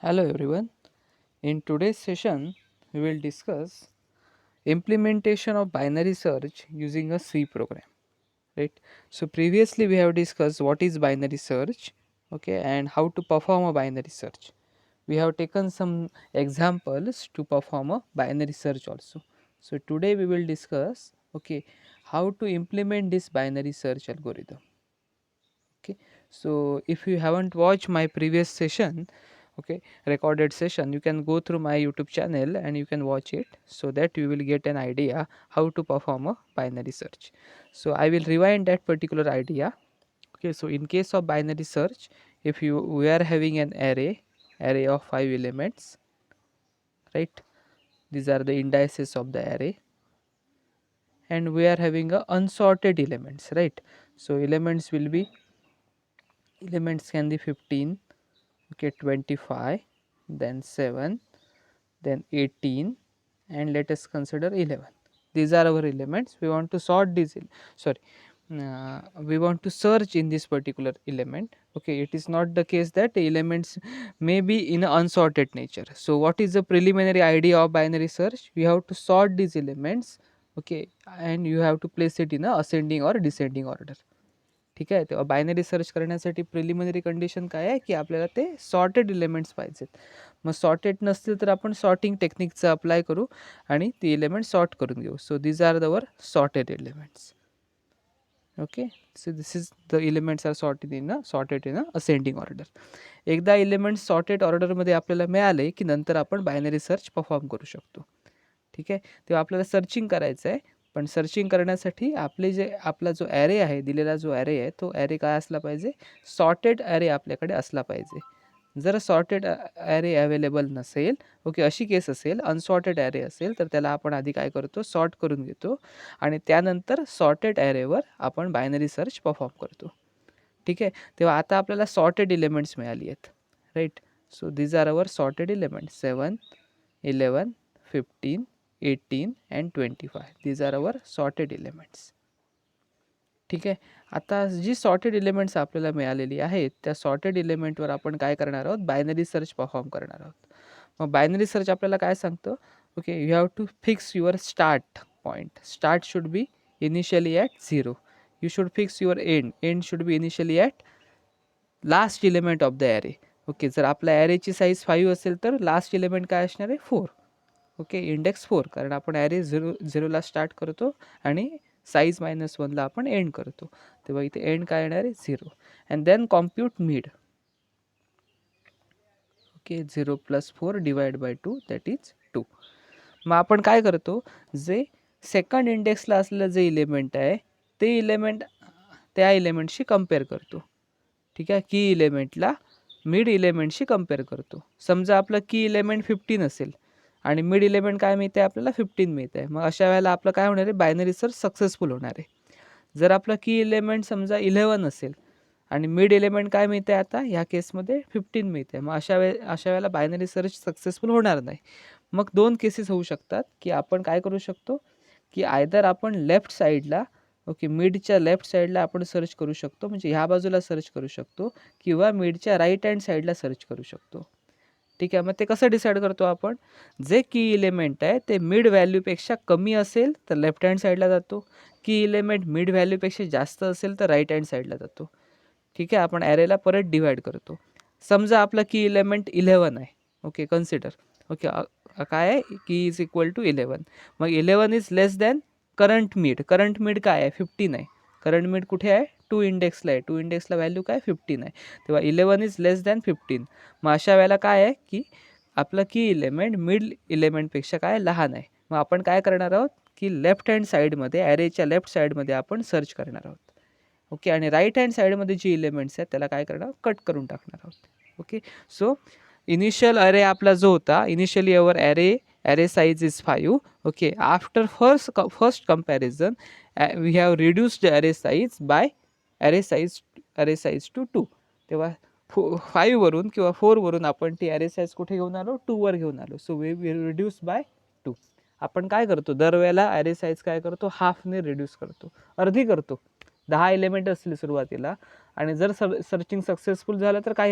Hello everyone. In today's session, we will discuss implementation of binary search using a C program. Right. So previously we have discussed what is binary search, okay, and how to perform a binary search. We have taken some examples to perform a binary search also. So today we will discuss, okay, how to implement this binary search algorithm. Okay, so if you haven't watched my previous session, okay, recorded session, you can go through my YouTube channel and you can watch it, so that you will get an idea how to perform a binary search. So I will rewind that particular idea. Okay, so in case of binary search, if we are having an array of 5 elements, right, these are the indices of the array, and we are having a unsorted elements, right. So elements can be 15, okay, 25, then 7, then 18, and let us consider 11. These are our elements. We want to sort these, we want to search in this particular element. Okay, it is not the case that the elements may be in unsorted nature. So what is the preliminary idea of binary search? We have to sort these elements, okay, and you have to place it in a ascending or descending order. ठीक आहे. तेव्हा binary search करण्यासाठी preliminary condition काय आहे की आपल्याला ते sorted elements पाहिजेत. मग सॉर्टेड नसतील तर आपण सॉर्टिंग टेक्निकचा अप्लाय करू आणि ती एलिमेंट सॉर्ट करून घेऊ. So these are our sorted elements. Okay, so this is the elements are sorted in a ascending order. एकदा एलिमेंट्स सॉर्टेड ऑर्डरमध्ये आपल्याला मिळाले की नंतर आपण बायनरी सर्च परफॉर्म करू शकतो. ठीक आहे. तेव्हा आपल्याला सर्चिंग करायचं आहे. पण सर्चिंग करण्यासाठी आपला जो ॲरे आहे, दिलेला जो ॲरे आहे, तो ॲरे काय असला पाहिजे, सॉर्टेड ॲरे आपल्याकडे असला पाहिजे. जर सॉर्टेड ॲरे अवेलेबल नसेल, ओके, अशी केस असेल, अनसॉर्टेड ॲरे असेल, तर त्याला आपण आधी काय करतो, सॉर्ट करून घेतो आणि त्यानंतर सॉर्टेड ॲरेवर आपण बायनरी सर्च परफॉर्म करतो. ठीक आहे. तेव्हा आता आपल्याला सॉर्टेड एलिमेंट्स मिळाली आहेत, right. So these are our sorted elements 7, 11, 15, 18 and 25. These are our sorted elements. ठीक आहे. आता जी सॉर्टेड एलिमेंट्स आपल्याला मिळालेली आहेत, त्या सॉर्टेड एलिमेंटवर आपण काय करणार आहोत, बायनरी सर्च परफॉर्म करणार आहोत. मग बायनरी सर्च आपल्याला काय सांगतो, okay, you have to fix your start point. Start should be initially at 0. You should fix your end should be initially at last element of the array. Okay, जर आपल्या ॲरेची size 5 असेल तर last element काय असणार आहे, 4. Okay, index 4, कारण आपण array 0ला start करतो आणि साईज -1ला आपण एंड करतो. तेव्हा इथे एंड काय येणार आहे, 0. And then compute mid. Okay, 0 + 4 divide by 2 that is 2. मग आपण काय करतो, जे सेकंड इंडेक्सला असलेलं जे इलेमेंट आहे ते इलेमेंट त्या इलेमेंटशी कम्पेअर करतो. ठीक आहे, की इलेमेंटला मिड इलेमेंटशी कम्पेअर करतो. समजा आपलं की इलेमेंट 15 असेल आणि मिड इलेमेंट काय मिळते, आपल्याला 15 मिळते आहे. मग अशा वेळेला आपलं काय होणार आहे, बायनरी सर्च सक्सेसफुल होणार आहे. जर आपलं की इलेमेंट समजा 11 असेल आणि मिड एलिमेंट काय मिळते, आता ह्या केसमध्ये 15 मिळते, मग अशा वेळेला बायनरी सर्च सक्सेसफुल होणार नाही. मग 2 केसेस होऊ शकतात, की आपण काय करू शकतो, की आयदर आपण लेफ्ट साईडला, ओके, मिडच्या लेफ्ट साईडला आपण सर्च करू शकतो, म्हणजे ह्या बाजूला सर्च करू शकतो, किंवा मिडच्या राईट हँड साईडला सर्च करू शकतो. ठीक आहे. मग ते कसं डिसाईड करतो आपण, जे की इलेमेंट आहे ते मिड व्हॅल्यूपेक्षा कमी असेल तर लेफ्ट हँड साईडला जातो, की इलेमेंट मिड व्हॅल्यूपेक्षा जास्त असेल तर राईट हँड साईडला जातो. ठीक आहे. आपण ॲरेला परत डिवाइड करतो. समजा आपला की इलेमेंट 11 आहे, ओके, कन्सिडर, ओके, काय आहे, की इज इक्वल टू 11. मग 11 is less than current mid. Current mid काय आहे, 15 आहे. करंट मिड कुठे आहे, 2 इंडेक्सला आहे. 2 इंडेक्सला व्हॅल्यू काय, 15 आहे. तेव्हा 11 इज लेस दॅन 15. मग अशा वेळेला काय आहे, की आपलं की इलेमेंट मिड इलेमेंटपेक्षा काय लहान आहे. मग आपण काय करणार आहोत, की लेफ्ट हँड साईडमध्ये, ॲरेच्या लेफ्ट साईडमध्ये आपण सर्च करणार आहोत. ओके, आणि राईट हँड साईडमध्ये जे इलेमेंट्स आहेत त्याला काय करणार, कट करून टाकणार आहोत. ओके, सो इनिशियल ॲरे आपला जो होता, initially our array size is 5. Okay, after first comparison we have reduced array size by array size to 2. तेव्हा 5 वरून किंवा 4 वरून आपण ती ॲरे साईज कुठे घेऊन आलो, 2 वर घेऊन आलो. So we reduce by 2. आपण काय करतो, दरवेळेला ॲरे साईज काय करतो, हाफने रिड्यूस करतो, अर्धी करतो. 10 एलिमेंट असतील सुरुवातीला आणि जर सर्चिंग सक्सेसफुल झालं तर काय